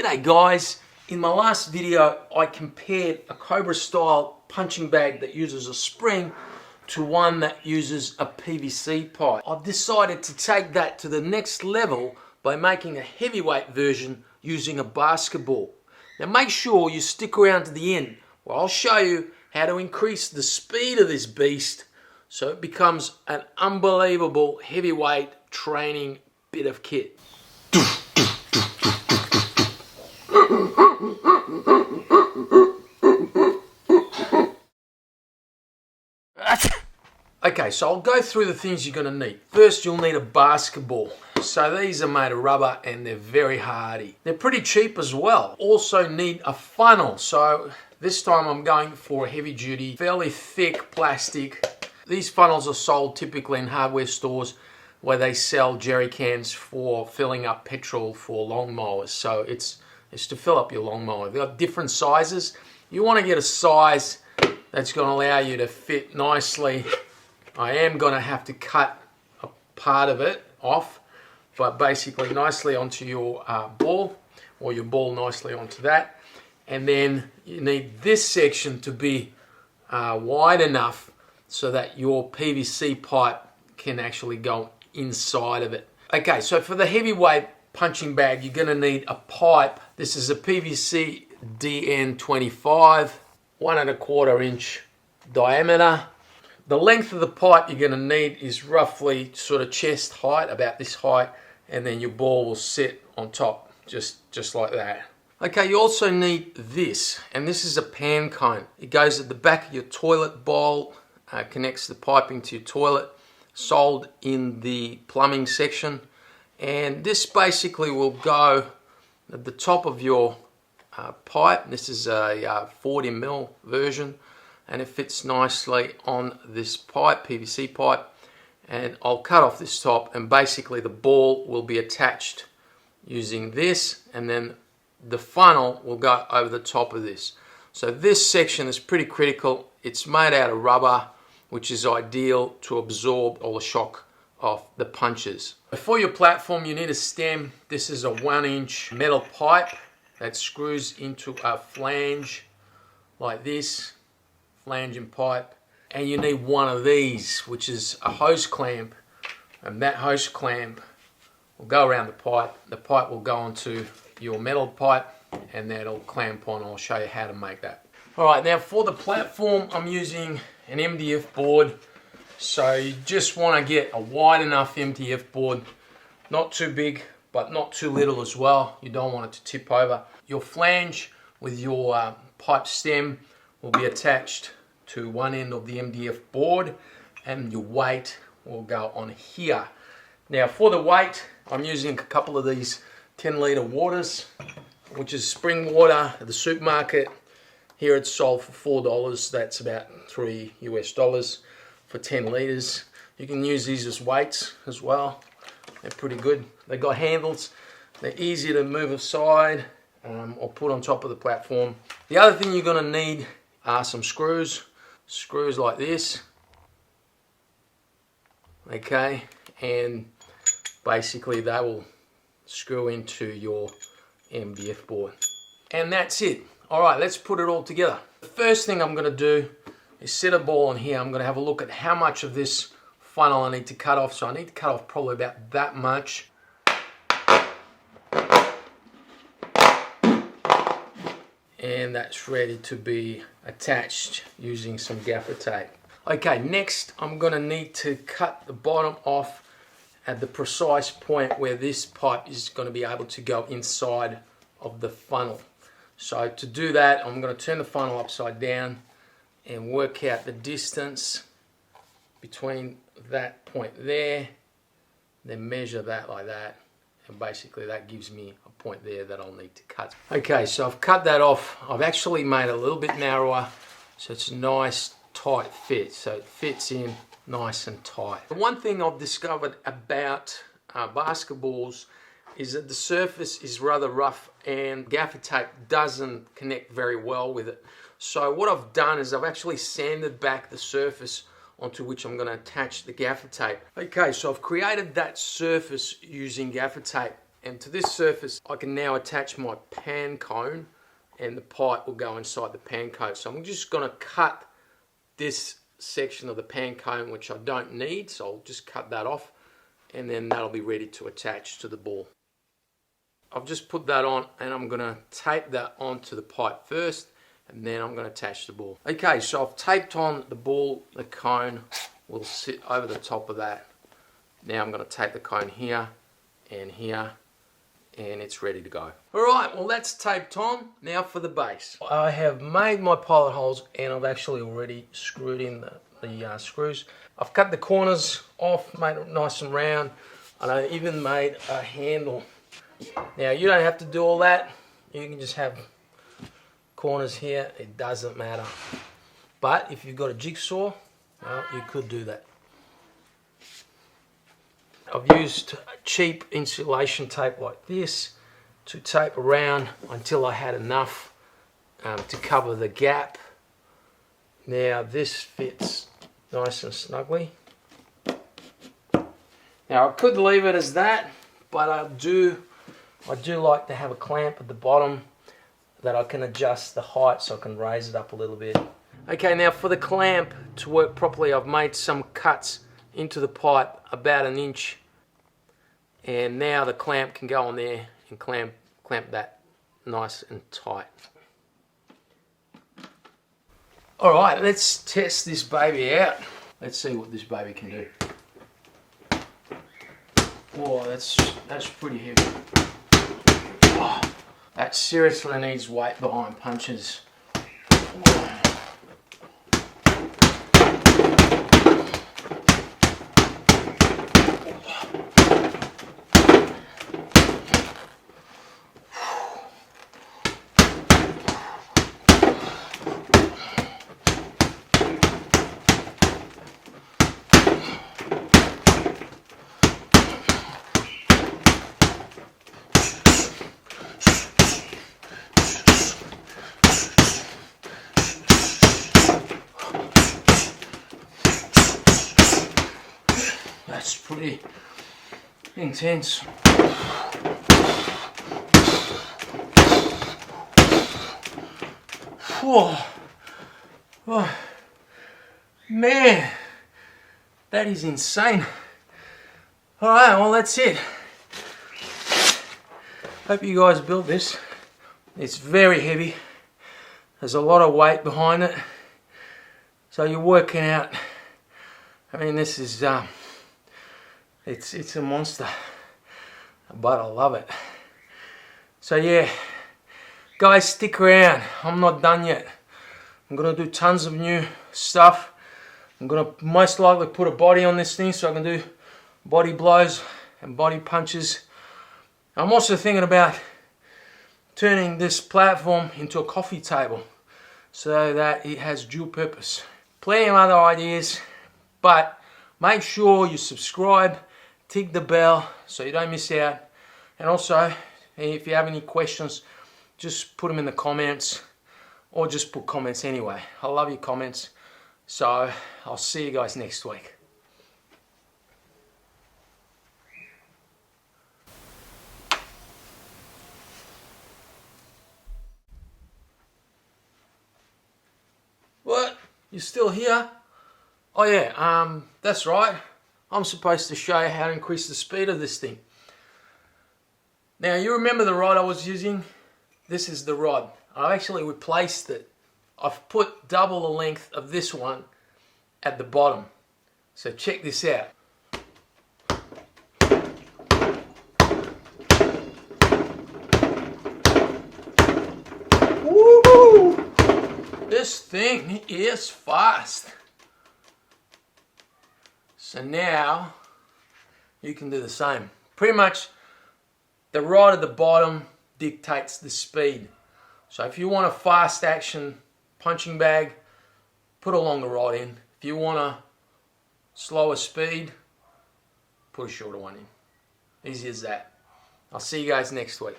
G'day guys, in my last video I compared a Cobra style punching bag that uses a spring to one that uses a PVC pipe. I've decided to take that to the next level by making a heavyweight version using a basketball. Now make sure you stick around to the end where I'll show you how to increase the speed of this beast so it becomes an unbelievable heavyweight training bit of kit. Okay, so I'll go through the things you're going to need. First, you'll need a basketball. So these are made of rubber and they're very hardy. They're pretty cheap as well. Also need a funnel. So this time I'm going for a heavy duty, fairly thick plastic. These funnels are sold typically in hardware stores where they sell jerry cans for filling up petrol for lawn mowers. So it's to fill up your lawnmower. They've got different sizes. You want to get a size that's going to allow you to fit nicely. I am going to have to cut a part of it off, but basically nicely onto your ball, or your ball nicely onto that. And then you need this section to be wide enough so that your PVC pipe can actually go inside of it. Okay, so for the heavyweight punching bag, you're going to need a pipe. This is a PVC DN25, 1¼ inch diameter. The length of the pipe you're going to need is roughly sort of chest height, about this height, and then your ball will sit on top, just like that. Okay, you also need this, and this is a pan cone. It goes at the back of your toilet bowl, connects the piping to your toilet, sold in the plumbing section, and this basically will go at the top of your pipe. This is a 40mm version, and it fits nicely on this pipe, PVC pipe. And I'll cut off this top, and basically the ball will be attached using this, and then the funnel will go over the top of this. So this section is pretty critical. It's made out of rubber, which is ideal to absorb all the shock of the punches. For your platform, you need a stem. This is a 1-inch metal pipe that screws into a flange like this, flange and pipe. And you need one of these, which is a hose clamp, and that hose clamp will go around the pipe. The pipe will go onto your metal pipe, and that'll clamp on. I'll show you how to make that. All right, now for the platform, I'm using an MDF board. So you just want to get a wide enough MDF board, not too big, but not too little as well. You don't want it to tip over. Your flange with your pipe stem will be attached to one end of the MDF board, and your weight will go on here. Now for the weight, I'm using a couple of these 10-litre waters, which is spring water at the supermarket. Here it's sold for $4. That's about $3 US for 10 litres. You can use these as weights as well. They're pretty good. They've got handles. They're easy to move aside or put on top of the platform. The other thing you're going to need are some screws. Screws like this. Okay, and basically they will screw into your MDF board. And that's it. Alright, let's put it all together. The first thing I'm going to do is set a ball on here. I'm going to have a look at how much of this funnel I need to cut off. So I need to cut off probably about that much. And that's ready to be attached using some gaffer tape. Okay, next I'm going to need to cut the bottom off at the precise point where this pipe is going to be able to go inside of the funnel. So to do that, I'm going to turn the funnel upside down and work out the distance between that point there, then measure that like that, and basically that gives me a point there that I'll need to cut. Okay, so I've cut that off. I've actually made it a little bit narrower, so it's a nice tight fit, so it fits in nice and tight. The one thing I've discovered about basketballs is that the surface is rather rough and gaffer tape doesn't connect very well with it. So what I've done is I've actually sanded back the surface onto which I'm going to attach the gaffer tape. Okay, so I've created that surface using gaffer tape. And to this surface, I can now attach my pan cone, and the pipe will go inside the pan cone. So I'm just going to cut this section of the pan cone, which I don't need, so I'll just cut that off, and then that'll be ready to attach to the ball. I've just put that on, and I'm going to tape that onto the pipe first, and then I'm going to attach the ball. Okay, so I've taped on the ball. The cone will sit over the top of that. Now I'm going to tape the cone here and here, and it's ready to go. Alright, well that's taped on. Now for the base. I have made my pilot holes, and I've actually already screwed in the screws. I've cut the corners off, made it nice and round, and I even made a handle. Now you don't have to do all that. You can just have corners here, it doesn't matter. But if you've got a jigsaw, well, you could do that. I've used cheap insulation tape like this to tape around until I had enough to cover the gap. Now this fits nice and snugly. Now I could leave it as that, but I do like to have a clamp at the bottom that I can adjust the height, so I can raise it up a little bit. Okay, now for the clamp to work properly, I've made some cuts into the pipe about 1 inch, and now the clamp can go on there and clamp that nice and tight. Alright, let's test this baby out. Let's see what this baby can do. Whoa, that's pretty heavy. Oh, that seriously needs weight behind punches. That's pretty intense. Whoa. Oh, man, that is insane. Alright, well that's it. Hope you guys built this. It's very heavy. There's a lot of weight behind it. So you're working out. I mean, this is it's a monster, but I love it. So yeah, guys, stick around. I'm not done yet. I'm gonna do tons of new stuff. I'm gonna most likely put a body on this thing so I can do body blows and body punches. I'm also thinking about turning this platform into a coffee table so that it has dual purpose. Plenty of other ideas, but make sure you subscribe, tick the bell so you don't miss out. And also, if you have any questions, just put them in the comments, or just put comments anyway. I love your comments. So I'll see you guys next week. What? You're still here? Oh yeah, that's right. I'm supposed to show you how to increase the speed of this thing. Now you remember the rod I was using? This is the rod. I actually replaced it. I've put double the length of this one at the bottom. So check this out. Woo! This thing is fast. So now you can do the same. Pretty much the rod at the bottom dictates the speed. So if you want a fast action punching bag, put a longer rod in. If you want a slower speed, put a shorter one in. Easy as that. I'll see you guys next week.